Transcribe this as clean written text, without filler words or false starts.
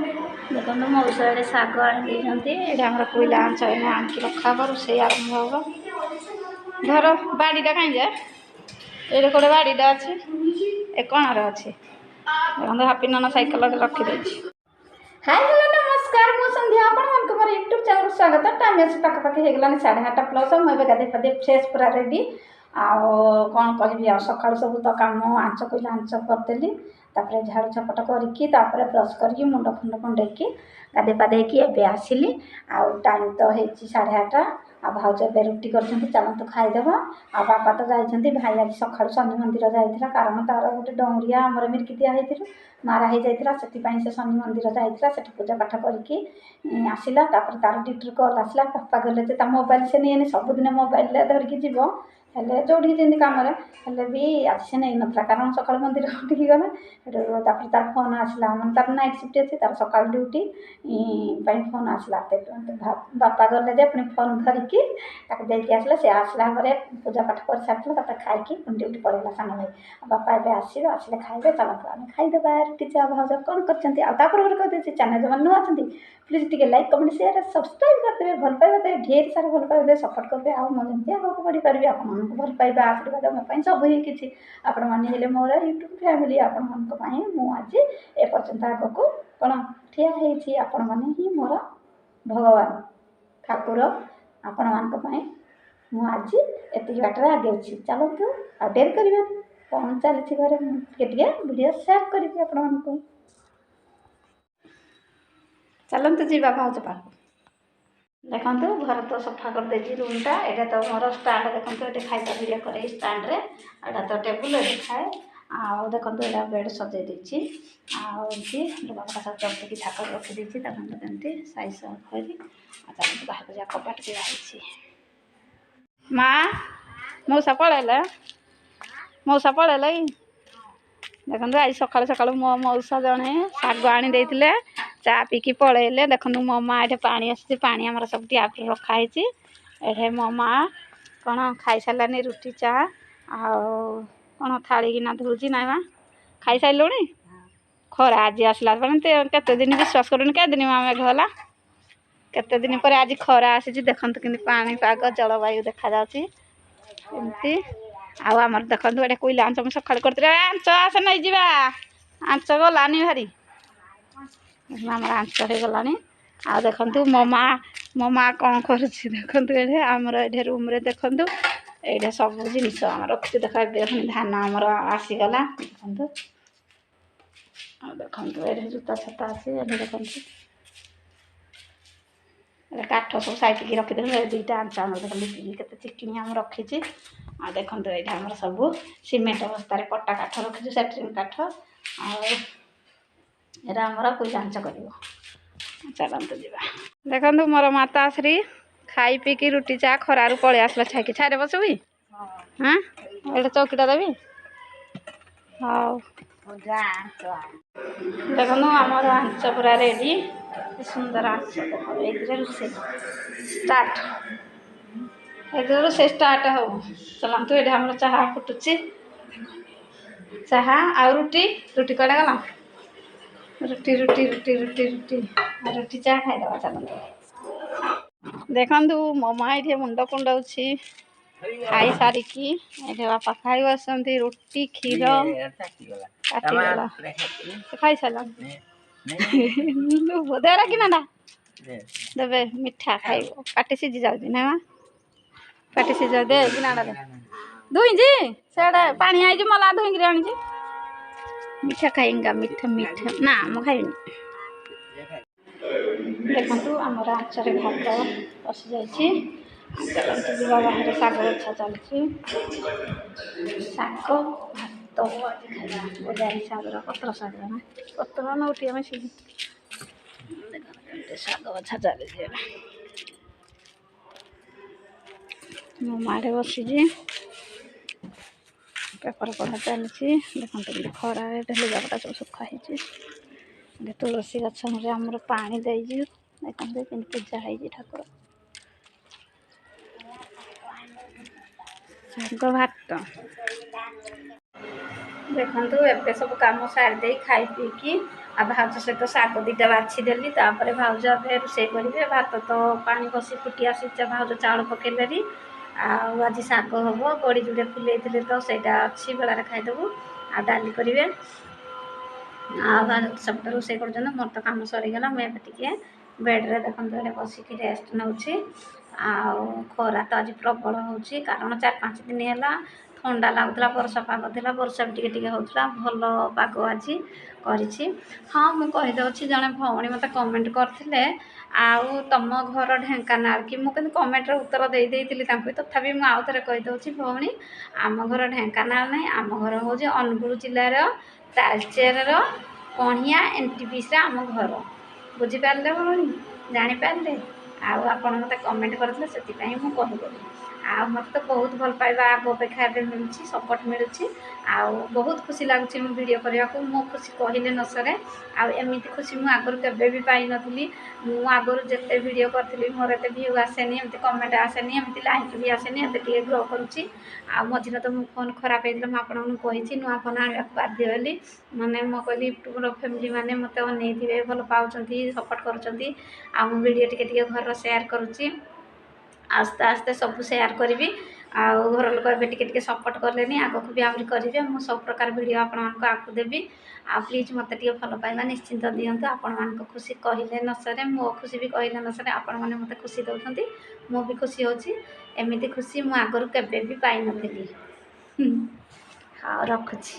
देखो मौसा ये शाग आनी ये आम कोईला आंच आनिक रखा रोसे आरंभ हम घर बाड़ीटा कहीं जाए ये गोटे बाड़ीटा अच्छे ए कणार अच्छे देखो हापी नाना साइकेल रखीदे। हाय हेलो नमस्कार मु संध्या आपण मोर यूट्यूब चैनल स्वागत टाइम अच्छे पाखापाखि होगलानी 8:30 प्लस मुझे गाधे पाधे फ्रेश पूरा रेडी आउ कौन कह सका सब तो कम आंच कोईला आंच करदेली तापर झाड़ू झपट करके ब्रश करके मुंड फुंड कुंडेकी गाधे पाधेकी एवं आसली आउ टाइम तो हो 8:30 आ भाज ए रुटी कर चलतु खाईदेव आ बापा तो जाइए भाई आज सका शनि मंदिर जाइए कारण तार गोटे डौरिया आमर मिर्की दिखाई मारा हो जाता से शनि मंदिर जाइए से पूजा पाठ करके आसला तार ड्यूटी कल आसला बापा गले मोबाइल से नहीं सबुदिन मोबाइल धरिकी जीव हेल्ले जो कम भी आज से नहीं नाला कारण सका मंदिर उठिकी गला तार फोन आसला मैंने तार नाइट शिफ्ट अच्छी तार सका ड्यूटी फोन आसला बापा गले पुणी फोन धरिकी देखिए आसला सी आसला पूजा पाठ कर सारी खाई ड्यूटी पड़ेगा सान भाई बापा ए आसवे आसले खाइबे चलते आम खाईदेवा रुटी चा भाज कौन कर चैनल जो नुआ प्लीज टे लाइक कमेंट शेयर सब्सक्राइब करदे भल पाइबे ढेर सारा भल पाइबे सपोर्ट करेंगे आउ मुझे आगे बढ़ी पारि आप भल पाइबा आशीर्वाद मोपाई सब कि आपण मैंने मोर यूट्यूब फैमिली आपण मुझे एपर्यंत आग को कौन ठिया होती आपण मैंने ही मोर भगवान ठाकुर आपण मान आज एति बाटर आगे चलतु आ डेर करें कौन चलती घरे वीडियो सेयार करी आपण को चलते जीवा भाज पाक देखु घर तो सफा कर दे रूमटा यहाँ तो मोर स्टाण्ड देखो ये खाଇବା भिडियो करे स्टाण्ड रे एटा तो टेबुल ये खाए आउ देखो यहाँ बेड सजे देती आमती लुगापटा सब चमकी थाक रखी देती साइज सब कर बाहर जा कबाट दिखाई माँ मौसा पड़ेला देखो आज सका सका मो मौसा जड़े शाग आनी देते चा पीकी पलैले देखो मो माँ ये पानी आसी पानी आमर सब टैप रखाई ये मो माँ कौन खाई सारानी रुटी चा कौन थाली किना धोची ना माँ खाई सारू खरा आज आसला केते दिन विश्वास करूनी के दिन माँ मेघ गला केते दिन पर आज खरा आसी देखते कि पानी पाग जलवायु देखा जाती आमर देखो ये कोईला आंच मुझे सका करते आंच आस नहीं जा आंच गलानी भारी आम आंच हो गलानी आ देखु मो माँ कौन कर देखु ये आमर ये रूम रे देखु ये सब जिनस आम रखी देख धान आमर आसीगला देखु देखु ये जूता छता अच्छे देखु काठ सब साइड की रखीदे दुईटा आंच आम देख लिपिकी चिकिनी आम रखी आ देखो ये आम सब सीमेंट बस्तार पट्टा काठ रखी सेट्रिंग काठ आमर कोईला आंच कर चलते जा देखो मोर माताश्री खाई पीकी रुटी चा खरारू पलि आसला छाई छाई बसबी हाँ ये चौकीटा देवी हाँ देखो आमर आंच पूरा रेडी सुंदर आंच देखो रोसे स्टार्ट रोसे स्टार्ट हो चलतु ये आम चाह फुटुची चाह आ रुटी रुटी कड़े गला रुटी रुटी रुटी रुटी रुटी रुटी चाह खाईदे चलते देखु मो माँ ये मुंड कुंडाऊँ खाई सारिकी ये बापा खाई बस रुटी क्षीर काटिगला खाई सारा देरा कि ना देवे मिठा खाइब पाटी सीझी जाऊँगी ना माँ पाटी सीझ दे कि ना दे धुईजी से पानी आई मला धुईक आनी मीठा खाएंगा मीठा मीठा ना मु खाइनी देखु आमर आंचरे भात बसी जाइए चलते जा बाहर शाग बछा चलती शाग भात बजारी शाग पत्र शाग ना पत्र नौटी आम सी शाग बछा चली मो माड़े बसी पेपर पढ़ा चलती देखते खरा लुगापटा सब सुखाई तुलसी गछ आमर पानी दे देखते पूजा है ठाकुर शाग भात ଦେଖନ୍ତୁ ଏବେ ସବୁ କାମ ସାରି ଦେଇ ଖାଇ ପିଇକି ଆଉ ଭାଉଜ ସହିତ ଶାଗ ଦୁଇଟା ବାଛିଦେଲି। ତାପରେ ଭାଉଜ ଏବେ ରୋଷେଇ କରିବେ। ଭାତ ତ ପାଣି ବସି ଫୁଟି ଆସିଛି, ଭାଉଜ ଚାଉଳ ପକେଇଲେଣି। ଆଉ ଆଜି ଶାଗ ହେବ, ବଡ଼ି ଯୋଡ଼େ ଫୁଲେଇଥିଲେ ତ ସେଇଟା ଅଛି, ବେଳାରେ ଖାଇଦେବୁ। ଆଉ ଡାଲି କରିବେ। ଆଉ ଭାଉଜ ସବୁଟା ରୋଷେଇ କରୁଛନ୍ତି। ମୋର ତ କାମ ସରିଗଲା। ମୁଁ ଏବେ ଟିକେ ବେଡ଼୍ରେ ଦେଖନ୍ତୁ ଏଠି ବସିକି ରେଷ୍ଟ ନେଉଛି। ଆଉ ଖରା ତ ଆଜି ପ୍ରବଳ ହେଉଛି, କାରଣ 4-5 ଦିନ ହେଲା ଥଣ୍ଡା ଲାଗୁଥିଲା, ବର୍ଷା ପାଗ ଥିଲା, ବର୍ଷା ବି ଟିକେ ଟିକେ ହେଉଥିଲା। ଭଲ ପାଗ ଆଜି କରିଛି। ହଁ, ମୁଁ କହିଦେଉଛି, ଜଣେ ଭଉଣୀ ମୋତେ କମେଣ୍ଟ କରିଥିଲେ ଆଉ ତମ ଘର ଢେଙ୍କାନାଳ କି? ମୁଁ କିନ୍ତୁ କମେଣ୍ଟର ଉତ୍ତର ଦେଇଥିଲି ତାଙ୍କୁ, ତଥାପି ମୁଁ ଆଉ ଥରେ କହିଦେଉଛି ଭଉଣୀ, ଆମ ଘର ଢେଙ୍କାନାଳ ନାହିଁ, ଆମ ଘର ହେଉଛି ଅନୁଗୁଳ ଜିଲ୍ଲାର ତାଳଚେରର କଣିଆ NTPCରେ ଆମ ଘର। ବୁଝିପାରିଲେ ଭଉଣୀ? ଜାଣିପାରିଲେ? ଆଉ ଆପଣ ମୋତେ କମେଣ୍ଟ କରିଥିଲେ, ସେଥିପାଇଁ ମୁଁ କହିଦେଲି। ଆଉ ମୋତେ ତ ବହୁତ ଭଲ ପାଇବା ଆଗ ଅପେକ୍ଷା ଏବେ ମିଳୁଛି, ସପୋର୍ଟ ମିଳୁଛି। ଆଉ ବହୁତ ଖୁସି ଲାଗୁଛି ମୁଁ ଭିଡ଼ିଓ କରିବାକୁ। ମୋ ଖୁସି କହିଲେ ନ ସରେ। ଆଉ ଏମିତି ଖୁସି ମୁଁ ଆଗରୁ କେବେ ବି ପାଇନଥିଲି। ମୁଁ ଆଗରୁ ଯେତେ ଭିଡ଼ିଓ କରିଥିଲି ମୋର ଏତେ ଭିଉ ଆସେନି, ଏମିତି କମେଣ୍ଟ ଆସେନି, ଏମିତି ଲାଇକ୍ ବି ଆସେନି। ଏବେ ଟିକେ ଗ୍ରୋ କରୁଛି। ଆଉ ମଝିରେ ତ ମୋ ଫୋନ୍ ଖରାପ ହେଇଥିଲା, ମୁଁ ଆପଣଙ୍କୁ କହିଛି ନୂଆ ଫୋନ୍ ଆଣିବାକୁ ବାଧ୍ୟ ହେଲି। ମାନେ ମୁଁ କହିଲି ୟୁଟ୍ୟୁବ୍ର ଫ୍ୟାମିଲି ମାନେ ମୋତେ ଅନେଇଥିବେ, ଭଲ ପାଉଛନ୍ତି, ସପୋର୍ଟ କରୁଛନ୍ତି। ଆଉ ମୁଁ ଭିଡ଼ିଓ ଟିକେ ଟିକେ ଘରର ସେୟାର କରୁଛି। ଆସ୍ତେ ଆସ୍ତେ ସବୁ ସେୟାର କରିବି। ଆଉ ଘର ଲୋକ ଏବେ ଟିକେ ଟିକେ ସପୋର୍ଟ କଲେନି, ଆଗକୁ ବି ଆହୁରି କରିବେ। ମୁଁ ସବୁ ପ୍ରକାର ଭିଡ଼ିଓ ଆପଣମାନଙ୍କୁ ଆଗକୁ ଦେବି। ଆଉ ପ୍ଲିଜ୍ ମୋତେ ଟିକେ ଭଲ ପାଇବା ନିଶ୍ଚିନ୍ତ ଦିଅନ୍ତୁ। ଆପଣମାନଙ୍କ ଖୁସି କହିଲେ ନ ସରେ, ମୋ ଖୁସି ବି କହିଲେ ନ ସରେ। ଆପଣମାନେ ମୋତେ ଖୁସି ଦେଉଛନ୍ତି, ମୁଁ ବି ଖୁସି ହେଉଛି। ଏମିତି ଖୁସି ମୁଁ ଆଗରୁ କେବେ ବି ପାଇନଥିଲି। ହଉ, ରଖୁଛି।